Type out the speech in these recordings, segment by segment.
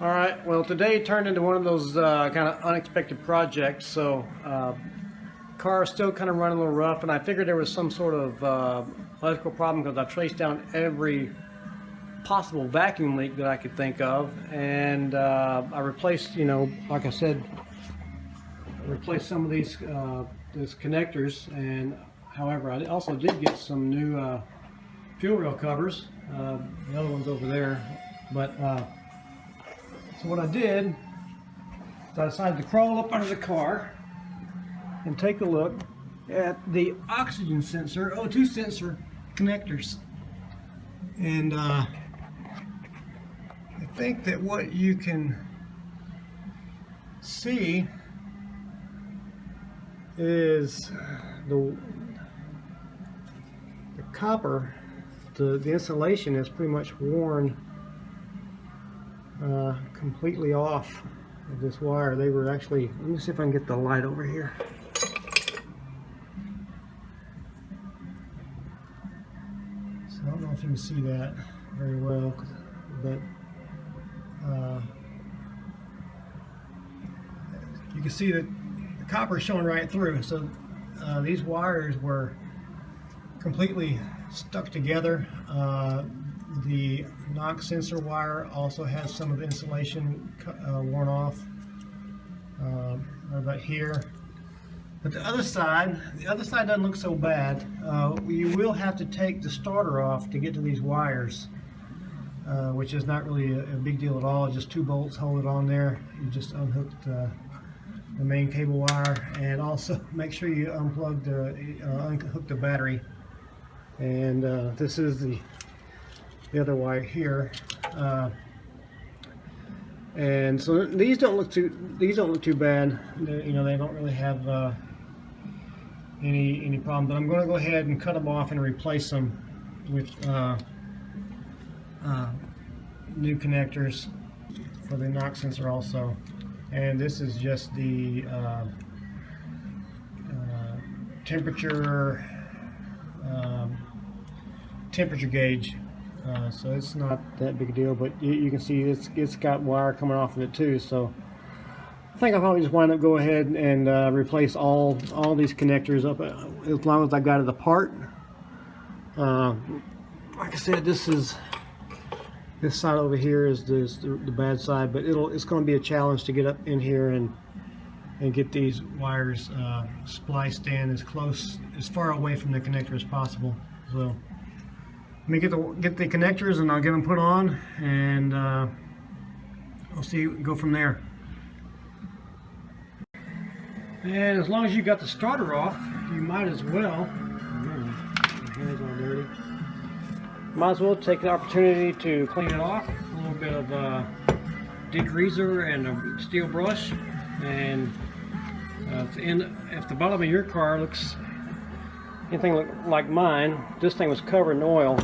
Alright, well today turned into one of those kind of unexpected projects, so car is still kind of running a little rough, and I figured there was some sort of electrical problem because I traced down every possible vacuum leak that I could think of, and I replaced, like I said, I replaced some of these connectors, and however I also did get some new fuel rail covers, the other one's over there, but so what I did is I decided to crawl up under the car and take a look at the oxygen sensor, O2 sensor connectors. And I think that what you can see is the copper, the insulation is pretty much worn completely off of this wire. They were actually, let me see if I can get the light over here. So I don't know if you can see that very well, but you can see that the copper is showing right through. So these wires were completely stuck together. The knock sensor wire also has some of the insulation worn off right about here. But the other side doesn't look so bad. You will have to take the starter off to get to these wires, which is not really a big deal at all. Just 2 bolts hold it on there. You just unhooked the main cable wire, and also make sure you unplug unhook the battery. And this is the other wire here, and so these don't look too bad. They don't really have any problem. But I'm going to go ahead and cut them off and replace them with new connectors for the knock sensor also. And this is just the temperature gauge. So it's not that big a deal, but you can see it's got wire coming off of it too. So I think I'll probably just wind up go ahead and replace all these connectors up as long as I got it apart. Like I said, this side over here is the bad side, but it's going to be a challenge to get up in here and get these wires spliced in as far away from the connector as possible. So let me get the connectors, and I'll get them put on, and I'll see, go from there. And as long as you got the starter off, you might as well. My hands are dirty. Might as well take the opportunity to clean it off. A little bit of degreaser and a steel brush, and if the bottom of your car looks anything like mine, this thing was covered in oil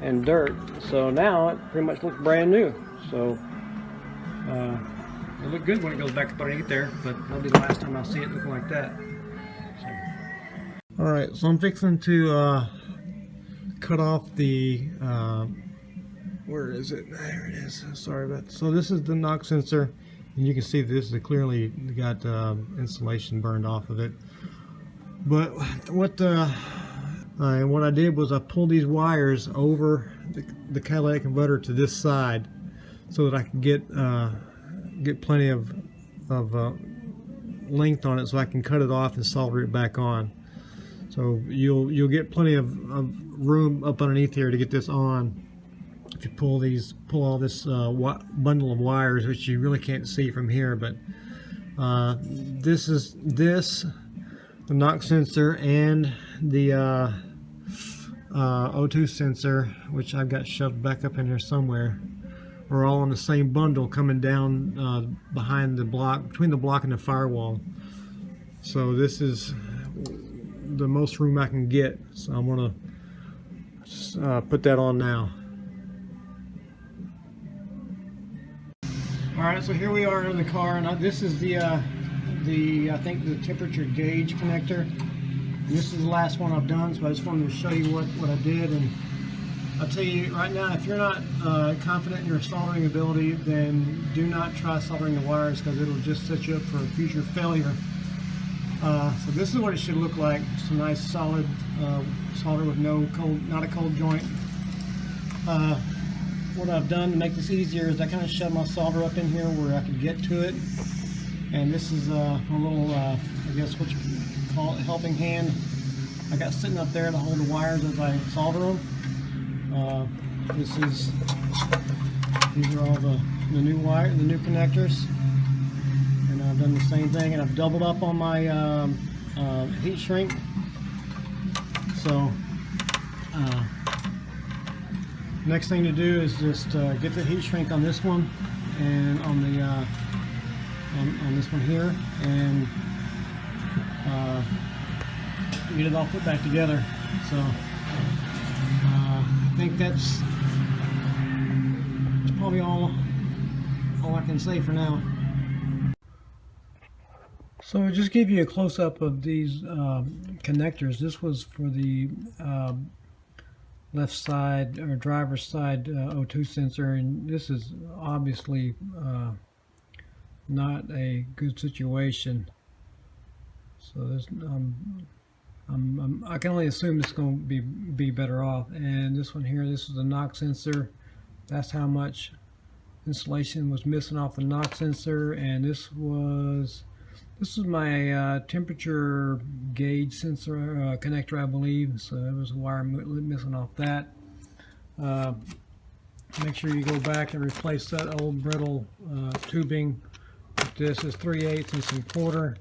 and dirt, so now it pretty much looks brand new. So it'll look good when it goes back up underneath there, but that'll be the last time I'll see it looking like that. So. Alright, so I'm fixing to cut off the where is it? There it is. Sorry about that. So this is the knock sensor, and you can see this is clearly got insulation burned off of it. But what I did was I pulled these wires over the catalytic converter to this side, so that I can get plenty of length on it, so I can cut it off and solder it back on. So you'll get plenty of room up underneath here to get this on. If you pull all this bundle of wires, which you really can't see from here, but this is the knock sensor and the O2 sensor, which I've got shoved back up in here somewhere, are all on the same bundle coming down behind the block, between the block and the firewall. So this is the most room I can get, so I'm going to put that on now. Alright, so here we are in the car, and this is I think the temperature gauge connector. And this is the last one I've done, so I just wanted to show you what I did. And I'll tell you right now, if you're not confident in your soldering ability, then do not try soldering the wires, because it'll just set you up for future failure. So this is what it should look like. Just a nice solid solder with no cold, not a cold joint. What I've done to make this easier is I kind of shoved my solder up in here where I could get to it. And this is a little, I guess what you call it, helping hand I got sitting up there to hold the wires as I solder them. These are all the new wire, the new connectors. And I've done the same thing, and I've doubled up on my heat shrink. So next thing to do is just get the heat shrink on this one and on the on this one here, and get it all put back together. So I think that's probably all I can say for now. So I'll just give you a close-up of these connectors. This was for the left side or driver's side O2 sensor, and this is obviously not a good situation. So there's I can only assume it's going to be better off. And this one here, this is the knock sensor. That's how much insulation was missing off the knock sensor. And this was my temperature gauge sensor connector, I believe. So there was a wire missing off that. Make sure you go back and replace that old brittle tubing. This is 3/8 and some quarter.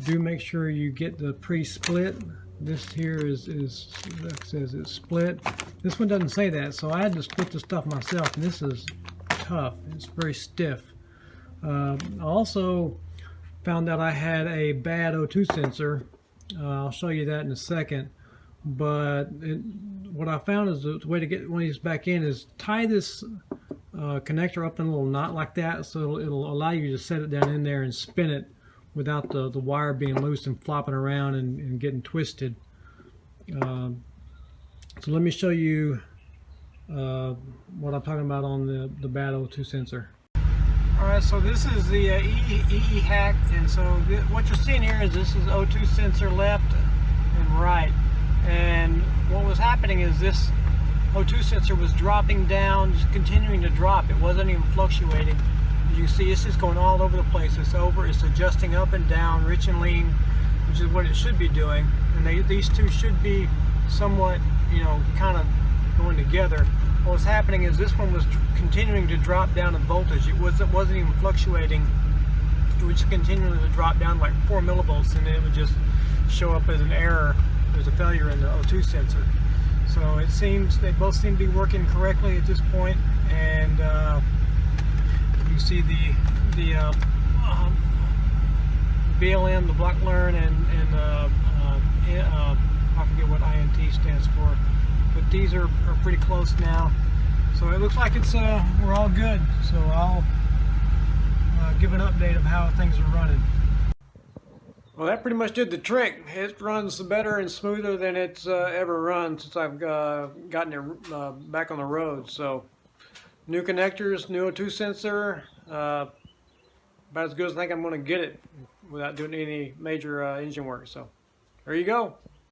Do make sure you get the pre-split. This here is that says it's split. This one doesn't say that, so I had to split the stuff myself, and this is tough. It's very stiff. I also found out I had a bad O2 sensor. I'll show you that in a second. But what I found is the way to get one of these back in is tie this connector up in a little knot like that, so it'll allow you to set it down in there and spin it without the wire being loose and flopping around and getting twisted. So let me show you what I'm talking about on the bad O2 sensor. Alright, so this is the EE hack, and so what you're seeing here is this is O2 sensor left and right. And what was happening is this O2 sensor was dropping down, just continuing to drop. It wasn't even fluctuating. You see, it's just going all over the place. It's adjusting up and down, rich and lean, which is what it should be doing. And these two should be somewhat, kind of going together. What was happening is this one was continuing to drop down in voltage. It wasn't even fluctuating. It was just continuing to drop down like 4 millivolts, and then it would just show up as an error. There's a failure in the O2 sensor. So it seems they both seem to be working correctly at this point, and you see the BLM, the block learn, and I forget what INT stands for, but these are pretty close now. So it looks like it's we're all good. So I'll give an update of how things are running. Well, that pretty much did the trick. It runs better and smoother than it's ever run since I've gotten it back on the road. So new connectors, new O2 sensor, about as good as I think I'm going to get it without doing any major engine work. So there you go.